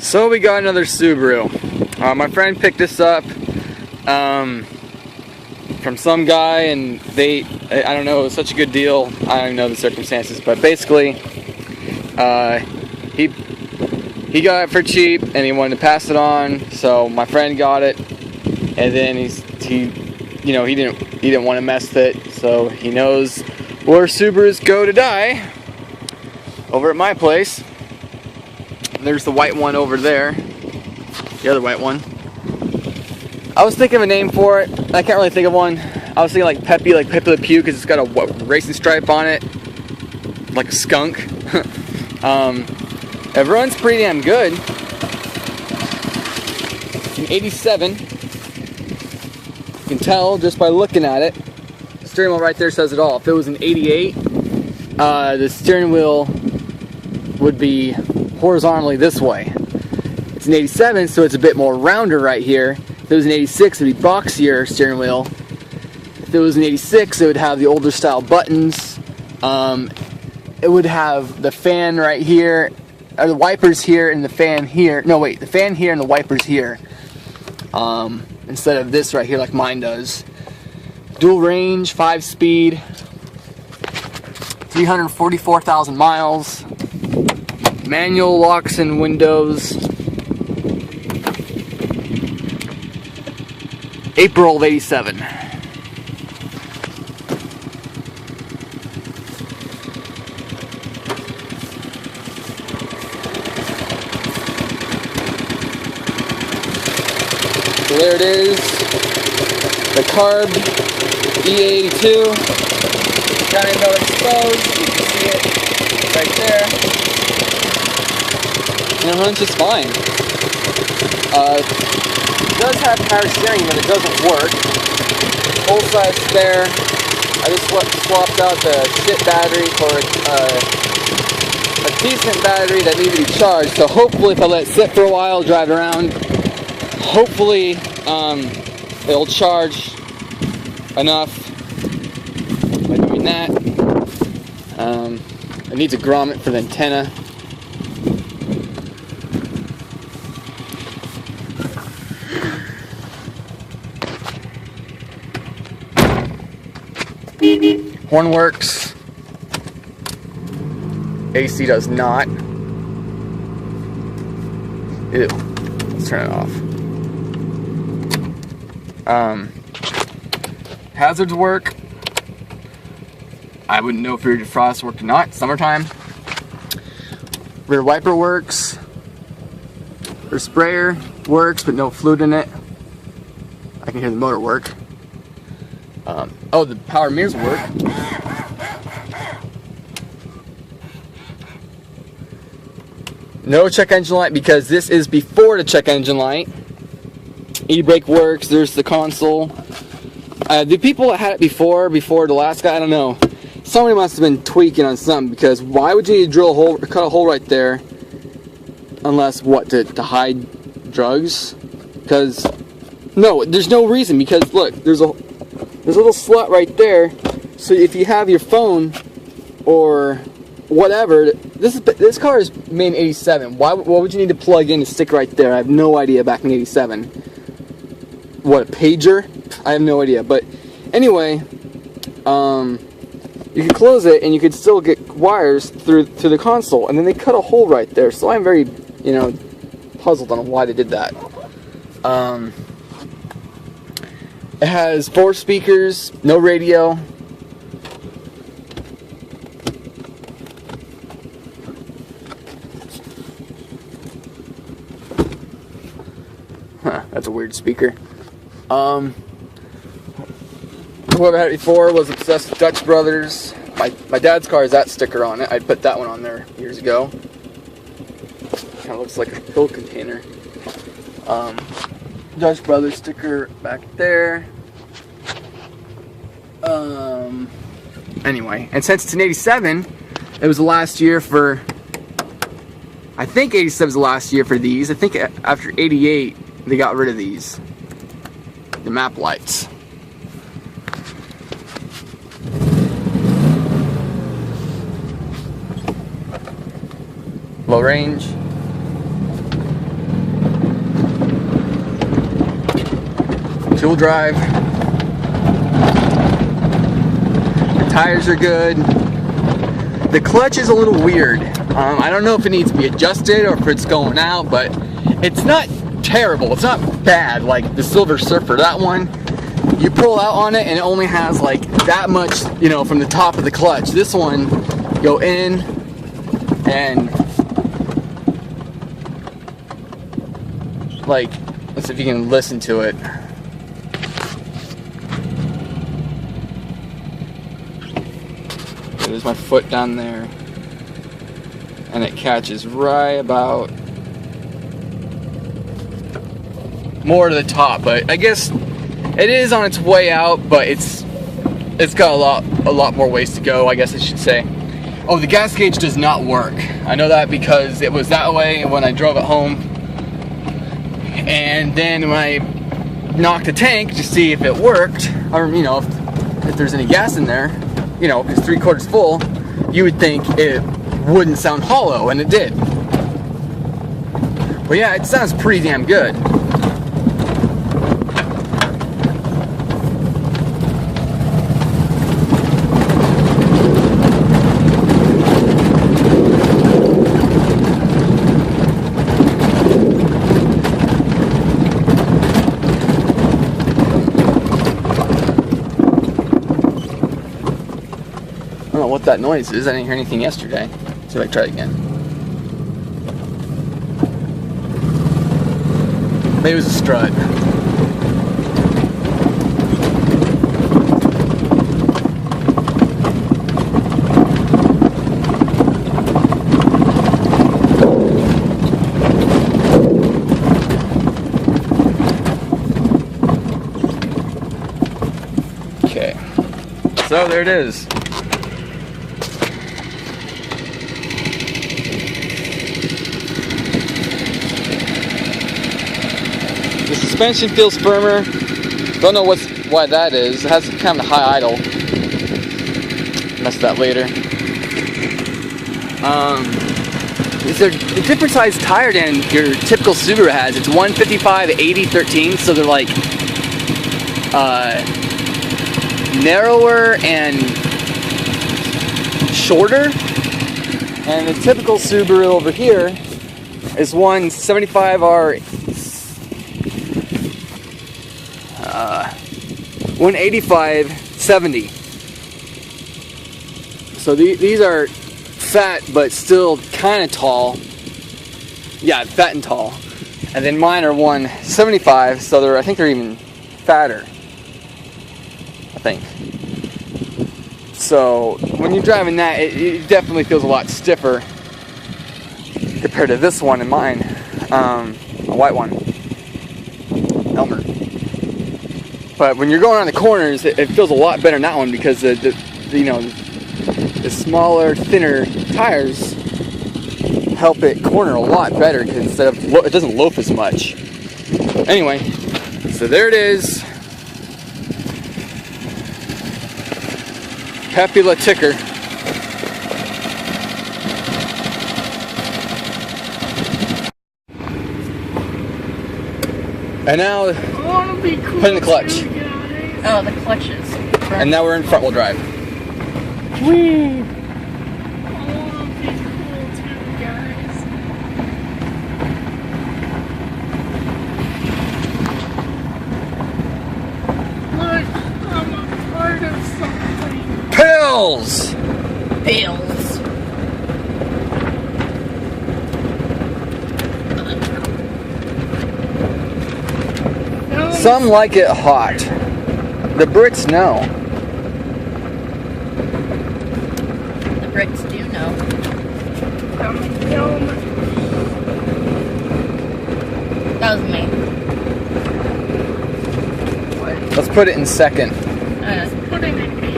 So we got another Subaru. My friend picked this up from some guy, and I don't know, it was such a good deal. I don't even know the circumstances, but basically he got it for cheap and he wanted to pass it on. So my friend got it, and then he didn't want to mess with it, so he knows where Subarus go to die. Over at my place. There's the white one over there. The other white one. I was thinking of a name for it. I can't really think of one. I was thinking like Pepe Le Pew, because it's got a racing stripe on it, like a skunk. It runs pretty damn good. It's an 87. You can tell just by looking at it. The steering wheel right there says it all. If it was an 88, the steering wheel would be horizontally this way. It's an 87, so it's a bit more rounder right here. If it was an 86, it would be boxier steering wheel. If it was an 86, it would have the older style buttons. It would have the fan right here, or the wipers here and the fan here. No, wait, the fan here and the wipers here. Instead of this right here like mine does. Dual range, 5-speed, 344,000 miles. Manual locks and windows. April of '87. So there it is. The carb E82. Got it though exposed. You can see it right there. And it runs just fine. It does have power steering, but it doesn't work. Full size spare. I just swapped out the shit battery for a decent battery that needed to be charged. So hopefully, if I let it sit for a while, drive it around, hopefully it'll charge enough by doing that. It needs a grommet for the antenna. Horn works. AC does not. Ew. Let's turn it off. Hazards work. I wouldn't know if rear defrost worked or not. Summertime. Rear wiper works. Rear sprayer works, but no fluid in it. I can hear the motor work. Oh, the power mirrors work. No check engine light, because this is before the check engine light. E-brake works. There's the console. The people that had it before the last guy, I don't know. Somebody must have been tweaking on something, because why would you need to drill a hole, cut a hole right there, unless what, to hide drugs? Because no, there's no reason. Because look, there's a little slot right there, so if you have your phone or whatever, this car is made in '87. Why would you need to plug in a stick right there? I have no idea. Back in '87, what, a pager? I have no idea. But anyway, you could close it and you could still get wires through to the console, and then they cut a hole right there. So I'm very, puzzled on why they did that. It has 4 speakers, no radio. Huh, that's a weird speaker. Whoever had it before was obsessed with Dutch Brothers. My dad's car has that sticker on it. I put that one on there years ago. Kind of looks like a pill container. Dutch Brothers sticker back there. Anyway, and since it's an '87, it was the last year for. I think '87 was the last year for these. I think after '88 they got rid of these. The map lights. Low range. Two-wheel drive. The tires are good. The clutch is a little weird. I don't know if it needs to be adjusted or if it's going out, but it's not terrible. It's not bad like the Silver Surfer. That one, you pull out on it and it only has like that much, you know, from the top of the clutch. This one, go in and like, let's see if you can listen to it. There's my foot down there, and it catches right about more to the top, but I guess it is on its way out, but it's got a lot more ways to go, I guess I should say. Oh, the gas gauge does not work. I know that because it was that way when I drove it home, and then when I knocked the tank to see if it worked, or you know, if there's any gas in there, you know, because 3/4 full, you would think it wouldn't sound hollow, and it did. But yeah, it sounds pretty damn good. I don't know what that noise is. I didn't hear anything yesterday. See if I try it again. Maybe it was a strut. Okay. So there it is. The suspension feels firmer. Don't know why that is. It has kind of a high idle. Mess that later. It's a different size tire than your typical Subaru has. It's 155/80/13, so they're like narrower and shorter. And the typical Subaru over here is 175R 185/70. So these are fat but still kind of tall. Yeah, fat and tall. And then mine are 175, so I think they're even fatter. I think. So when you're driving that, it definitely feels a lot stiffer compared to this one and mine, a white one, Elmer. But when you're going around the corners, it feels a lot better in that one because the smaller, thinner tires help it corner a lot better because instead of it doesn't loaf as much. Anyway, so there it is. Pepe Le Ticker. And now, put in the clutch. Oh, the clutches. And now we're in front wheel drive. Whee! I want to be cool too, guys. Look, I'm a part of something. Pills! Bills. Some like it hot. The Brits know. The Brits do know. That was me. Let's put it in second. Put it in me.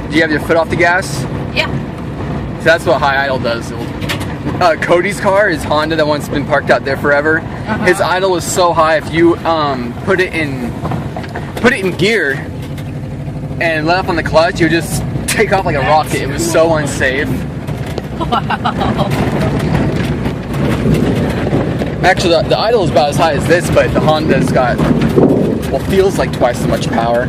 Do you have your foot off the gas? Yeah. So that's what high idle does. Cody's car is Honda, that one's been parked out there forever. His idle is so high, if you put it in gear and let up on the clutch, you would just take off like a rocket. It was so unsafe. Actually, the idle is about as high as this, but the Honda's got, well, feels like twice as much power.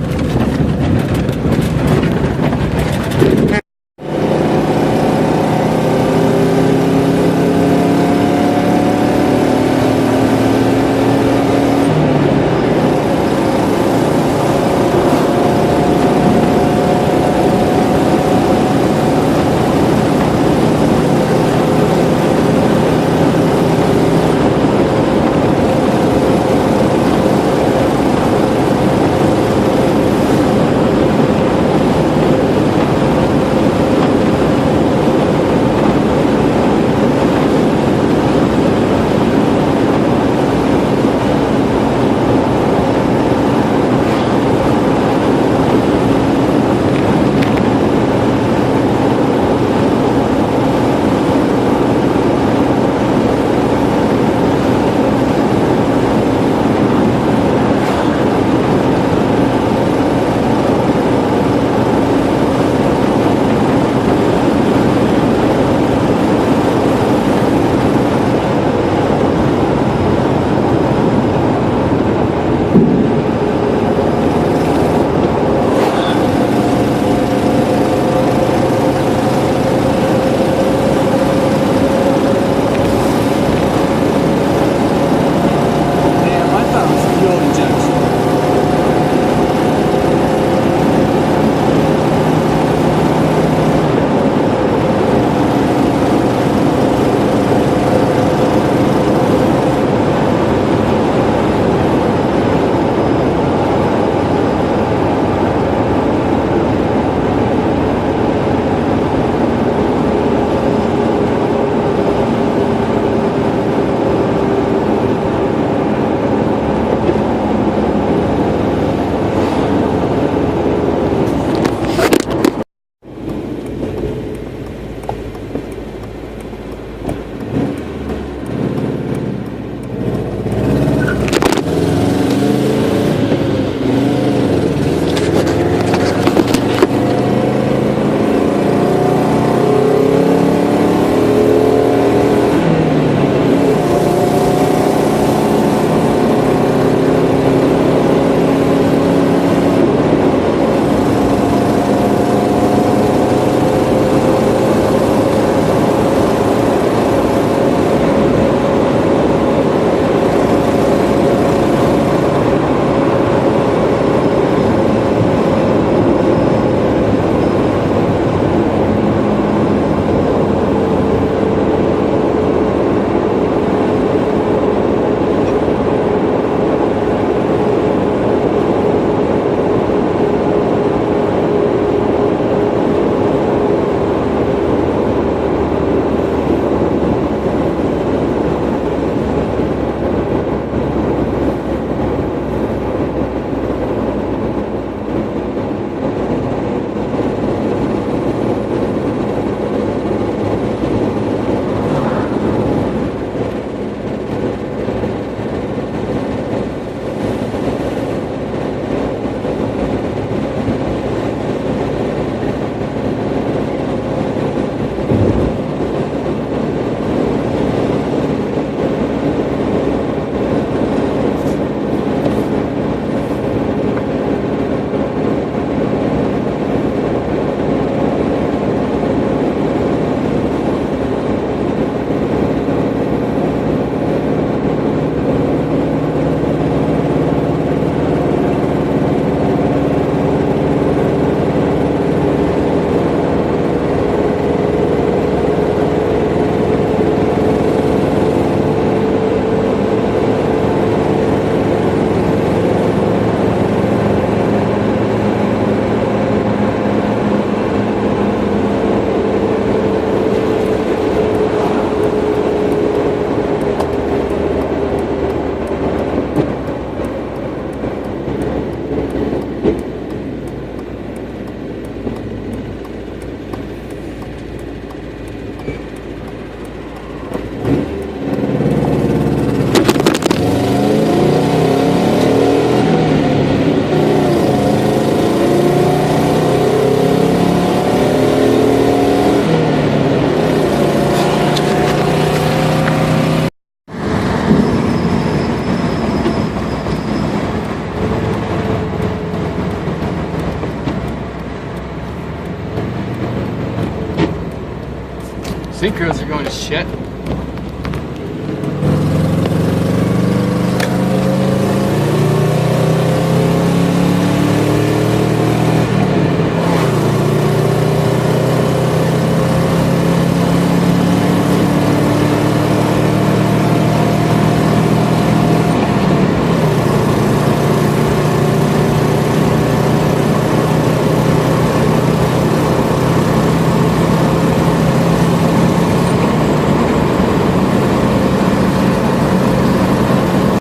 Synchros are going to shit.